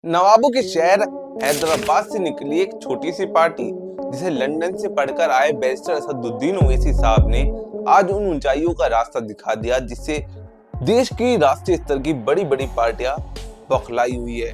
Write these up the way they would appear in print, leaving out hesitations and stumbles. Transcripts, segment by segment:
नवाबों के शहर हैदराबाद से निकली एक छोटी सी पार्टी जिसे लंदन से पढ़कर आए बैरिस्टर असदुद्दीन ओवैसी साहब ने आज उन ऊंचाइयों का रास्ता दिखा दिया जिससे देश की राष्ट्रीय स्तर की बड़ी बड़ी पार्टियां बौखलाई हुई है,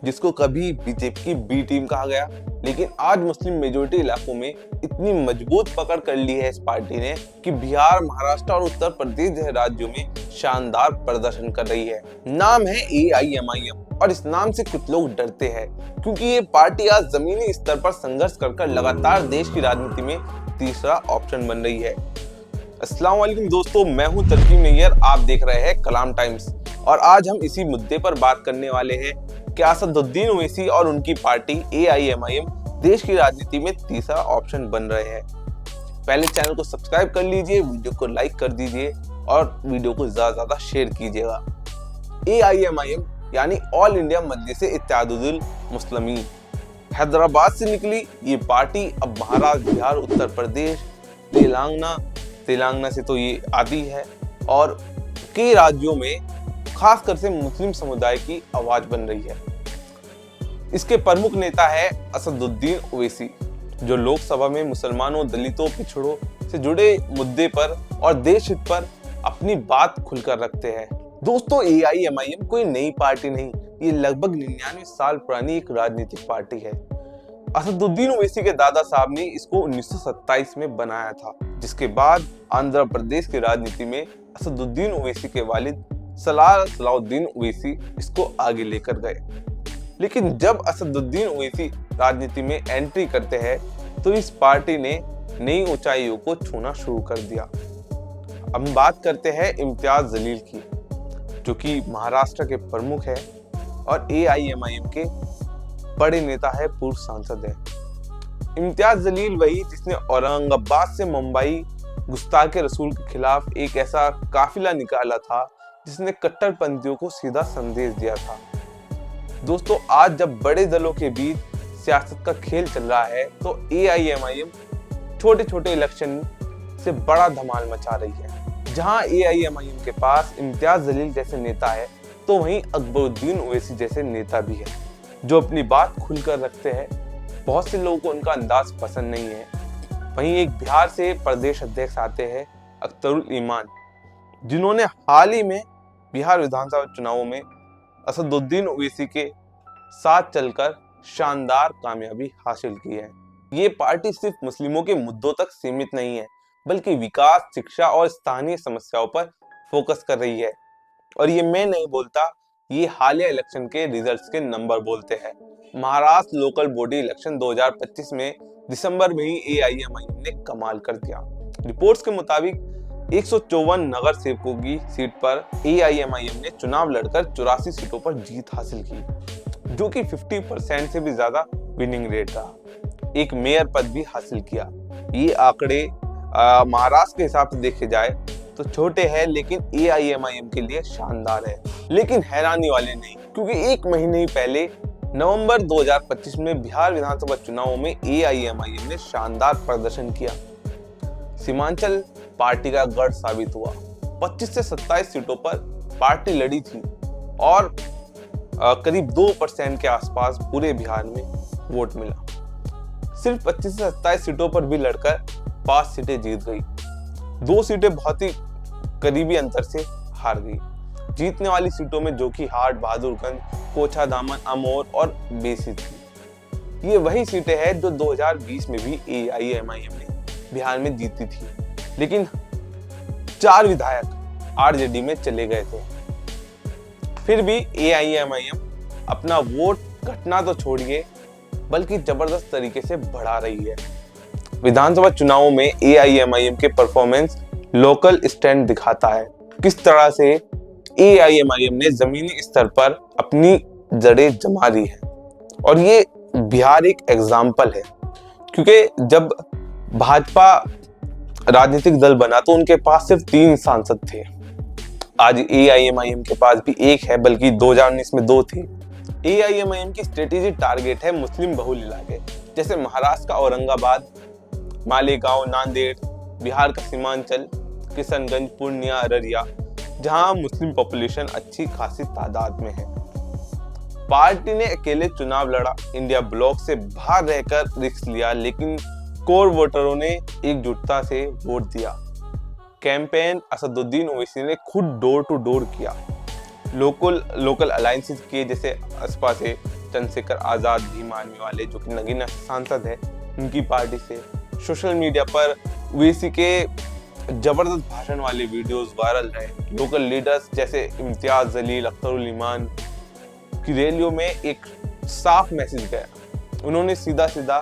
जिसको कभी बीजेपी की बी टीम कहा गया, लेकिन आज मुस्लिम मेजोरिटी इलाकों में इतनी मजबूत पकड़ कर ली है इस पार्टी ने कि बिहार, महाराष्ट्र और उत्तर प्रदेश जैसे राज्यों में शानदार प्रदर्शन कर रही है। नाम है AIMIM और इस नाम से कुछ लोग डरते हैं क्योंकि ये पार्टी आज जमीनी स्तर पर संघर्ष कर लगातार देश की राजनीति में तीसरा ऑप्शन बन रही है। अस्सलाम वालेकुम दोस्तों, मैं हूं तरकीब नैयर, आप देख रहे हैं कलाम टाइम्स और आज हम इसी मुद्दे पर बात करने वाले हैं कि असदुद्दीन ओवैसी और उनकी पार्टी AIMIM देश की राजनीति में तीसरा ऑप्शन बन रहे हैं। पहले चैनल को सब्सक्राइब कर लीजिए, वीडियो को लाइक कर दीजिए और वीडियो को ज्यादा शेयर कीजिएगा। AIMIM यानी ऑल इंडिया मजलिस-ए इत्तेहादुल मुस्लिमीन हैदराबाद से निकली ये पार्टी अब महाराष्ट्र, बिहार, उत्तर प्रदेश, तेलंगाना से तो ये आती है और कई राज्यों में खासकर से मुस्लिम समुदाय की आवाज बन रही है। इसके प्रमुख नेता है असदुद्दीन ओवैसी, जो लोकसभा में मुसलमानों, दलितों, पिछड़ों से जुड़े मुद्दे पर और देश हित पर अपनी बात खुलकर रखते हैं। दोस्तों, AIMIM कोई नई पार्टी नहीं, ये लगभग 99 साल पुरानी एक राजनीतिक पार्टी है। असदुद्दीन ओवैसी के दादा साहब ने इसको 1927 में बनाया था, जिसके बाद आंध्र प्रदेश की राजनीति में असदुद्दीन ओवैसी के वालिद सलाउद्दीन ओवैसी इसको आगे लेकर गए। लेकिन जब असदुद्दीन ओवैसी राजनीति में एंट्री करते हैं तो इस पार्टी ने नई ऊंचाइयों को छूना शुरू कर दिया। अब हम बात करते हैं इम्तियाज जलील की, जो कि महाराष्ट्र के प्रमुख है और AIMIM के बड़े नेता है, पूर्व सांसद है। इम्तियाज जलील वही जिसने औरंगाबाद से मुंबई गुस्ताखे रसूल के खिलाफ एक ऐसा काफिला निकाला था जिसने कट्टरपंथियों को सीधा संदेश दिया था। दोस्तों, आज जब बड़े दलों के बीच सियासत का खेल चल रहा है तो AIMIM छोटे छोटे इलेक्शन से बड़ा धमाल मचा रही है। जहां AIMIM के पास इम्तियाज जलील जैसे नेता है तो वहीं अकबरुद्दीन ओवैसी जैसे नेता भी है, जो अपनी बात खुलकर रखते हैं। बहुत से लोगों को उनका अंदाज पसंद नहीं है। वहीं एक बिहार से प्रदेश अध्यक्ष आते हैं अख्तरुल ईमान, जिन्होंने हाल ही में बिहार विधानसभा चुनावों में असदुद्दीन ओवैसी के साथ चलकर शानदार कामयाबी हासिल की है। ये पार्टी सिर्फ मुस्लिमों के मुद्दों तक सीमित नहीं है, बल्कि विकास, शिक्षा और स्थानीय समस्याओं पर फोकस कर रही है। और ये मैं नहीं बोलता, ये हालिया इलेक्शन के रिजल्ट्स के नंबर बोलते हैं। महाराष्ट्र लोकल बॉडी इलेक्शन 2025 में दिसंबर में ही AIMIM ने कमाल कर दिया। रिपोर्ट्स के मुताबिक 154 नगर सेवकों की सीट पर AIMIM ने चुनाव लड़कर 84 सीटों पर जीत हासिल की, जो कि 50% से भी ज्यादा विनिंग रेट रहा। एक मेयर पद भी हासिल किया। ये आंकड़े महाराष्ट्र के हिसाब से देखे जाए तो छोटे हैं, लेकिन AIMIM के लिए शानदार है। लेकिन हैरानी वाले नहीं, क्योंकि एक महीने ही पहले नवंबर 2025 में बिहार विधानसभा चुनावों में AIMIM ने शानदार प्रदर्शन किया। सीमांचल पार्टी का गढ़ साबित हुआ। 25 से 27 सीटों पर पार्टी लड़ी थी और करीब 2% के आसपास पूरे बिहार में वोट मिला। सिर्फ 25 से 27 सीटों पर भी लड़कर 5 सीटें जीत गई। 2 सीटें बहुत ही करीबी अंतर से हार गई। जीतने वाली सीटों में जोकीहाट, बहादुरगंज, कोचाधामन, अमोर और बेसी थी। ये वही सीटें हैं जो 2020 में भी AIMIM ने बिहार में जीती थी, लेकिन 4 विधायक RJD में चले गए थे। फिर भी AIMIM अपना वोट घटना तो छोड़िए, बल्कि जबरदस्त तरीके से बढ़ा रही है। विधानसभा चुनावों में AIMIM के परफॉर्मेंस लोकल स्टैंड दिखाता है किस तरह से AIMIM ने जमीनी स्तर पर अपनी जड़ें जमा ली है। और ये बिहार एक एग्जाम्पल है, क्योंकि जब भाजपा राजनीतिक दल बना तो उनके पास सिर्फ 3 सांसद थे। आज AIMIM के पास भी 1 है, बल्कि 2019 में 2 थे। AIMIM की स्ट्रेटेजी टारगेट है मुस्लिम बहुल इलाके, जैसे महाराष्ट्र का औरंगाबाद, मालेगांव, नांदेड़, बिहार का सीमांचल, किशनगंज, पूर्णिया, अररिया, जहां मुस्लिम पॉपुलेशन अच्छी खासी तादाद में है। पार्टी ने अकेले चुनाव लड़ा, इंडिया ब्लॉक से बाहर रहकर रिस्क लिया, लेकिन कोर वोटरों ने एकजुटता से वोट दिया। कैंपेन असदुद्दीन ओवैसी ने खुद डोर टू डोर किया, लोकल अलायंसेस किए, जैसे असपा से चंद्रशेखर आजाद भीम आर्मी वाले जो कि नगीना सांसद है उनकी पार्टी से। सोशल मीडिया पर ओवैसी के जबरदस्त भाषण वाले वीडियोस वायरल रहे। लोकल लीडर्स जैसे इम्तियाज जलील, अख्तरुल ईमान की रैलियों में एक साफ मैसेज गया। उन्होंने सीधा सीधा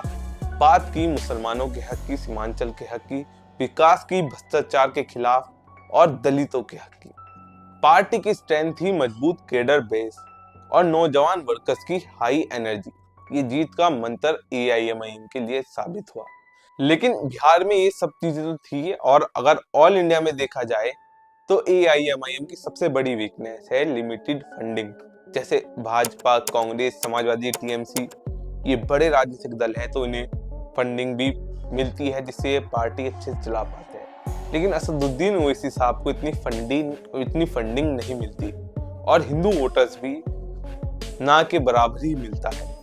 बात की मुसलमानों के हक की, सीमांचल के हक की, विकास की, भ्रष्टाचार के खिलाफ और दलितों के हक की। पार्टी की स्ट्रेंथ थी मजबूत केडर बेस और नौजवान वर्कर्स की हाई एनर्जी। ये जीत का मंत्र एआईएमआईएम के लिए साबित हुआ। लेकिन बिहार में ये सब चीजें तो थी, और अगर ऑल इंडिया में देखा जाए तो एआईएमआईएम की सबसे बड़ी वीकनेस है लिमिटेड फंडिंग। जैसे भाजपा, कांग्रेस, समाजवादी, टीएमसी ये बड़े राजनीतिक दल हैं तो इन्हें फंडिंग भी मिलती है, जिससे ये पार्टी अच्छे से चला पाते हैं। लेकिन असदुद्दीन ओवैसी साहब को इतनी फंडिंग नहीं मिलती, और हिंदू वोटर्स भी ना के बराबर ही मिलता है।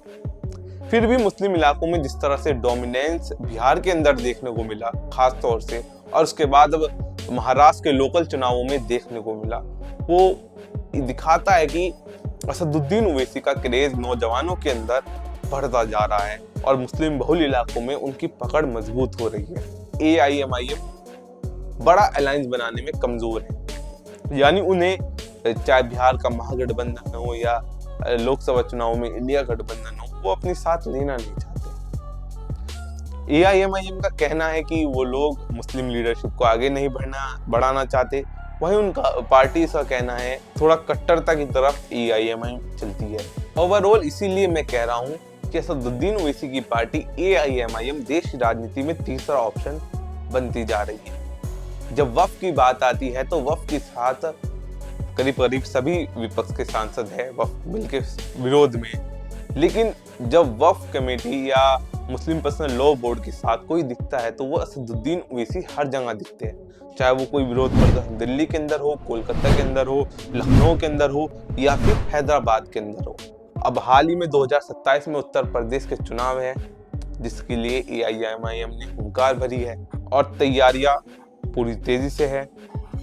फिर भी मुस्लिम इलाकों में जिस तरह से डोमिनेंस बिहार के अंदर देखने को मिला खास तौर से, और उसके बाद अब महाराष्ट्र के लोकल चुनावों में देखने को मिला, वो दिखाता है कि असदुद्दीन ओवैसी का क्रेज नौजवानों के अंदर बढ़ता जा रहा है और मुस्लिम बहुल इलाकों में उनकी पकड़ मजबूत हो रही है। एआईएमआईएम बड़ा अलायंस बनाने में कमजोर है, यानी उन्हें चाहे बिहार का महागठबंधन हो या लोकसभा चुनाव में इंडिया गठबंधन हो, वो अपने साथ लेना नहीं चाहते। एआईएमआईएम का कहना है कि वो लोग मुस्लिम लीडरशिप को आगे नहीं बढ़ाना चाहते, वहीं उनका पार्टी का कहना है थोड़ा कट्टरता की तरफ एआईएमआईएम चलती है। ओवरऑल इसीलिए मैं कह रहा हूँ कि असदुद्दीन ओवैसी की पार्टी एआईएमआईएम देश की राजनीति में तीसरा ऑप्शन बनती जा रही है। जब वक्फ की बात आती है तो वक्फ के साथ करीब करीब सभी विपक्ष के सांसद हैं वक्फ बिल के विरोध में, लेकिन जब वक्फ कमेटी या मुस्लिम पर्सनल लॉ बोर्ड के साथ कोई दिखता है तो वो असदुद्दीन ओवैसी हर जगह दिखते हैं, चाहे वो कोई विरोध प्रदर्शन दिल्ली के अंदर हो, कोलकाता के अंदर हो, लखनऊ के अंदर हो या फिर हैदराबाद के अंदर हो। अब हाल ही में 2027 में उत्तर प्रदेश के चुनाव है, जिसके लिए एआईएमआईएम ने हुंकार भरी है और तैयारियां पूरी तेजी से है।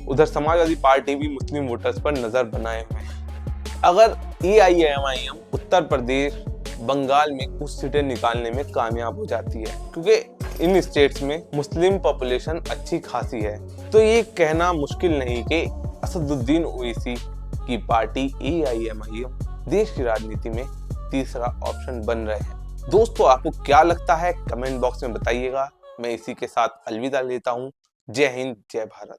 उधर समाजवादी पार्टी भी मुस्लिम वोटर्स पर नजर बनाए हुए है। अगर एआईएमआईएम उत्तर प्रदेश, बंगाल में कुछ सीटें निकालने में कामयाब हो जाती है, क्योंकि इन स्टेट्स में मुस्लिम पॉपुलेशन अच्छी खासी है, तो ये कहना मुश्किल नहीं कि असदुद्दीन ओवैसी की पार्टी एआईएमआईएम देश की राजनीति में तीसरा ऑप्शन बन रहे हैं। दोस्तों, आपको क्या लगता है कमेंट बॉक्स में बताइएगा। मैं इसी के साथ अलविदा लेता हूँ। जय हिंद, जय भारत।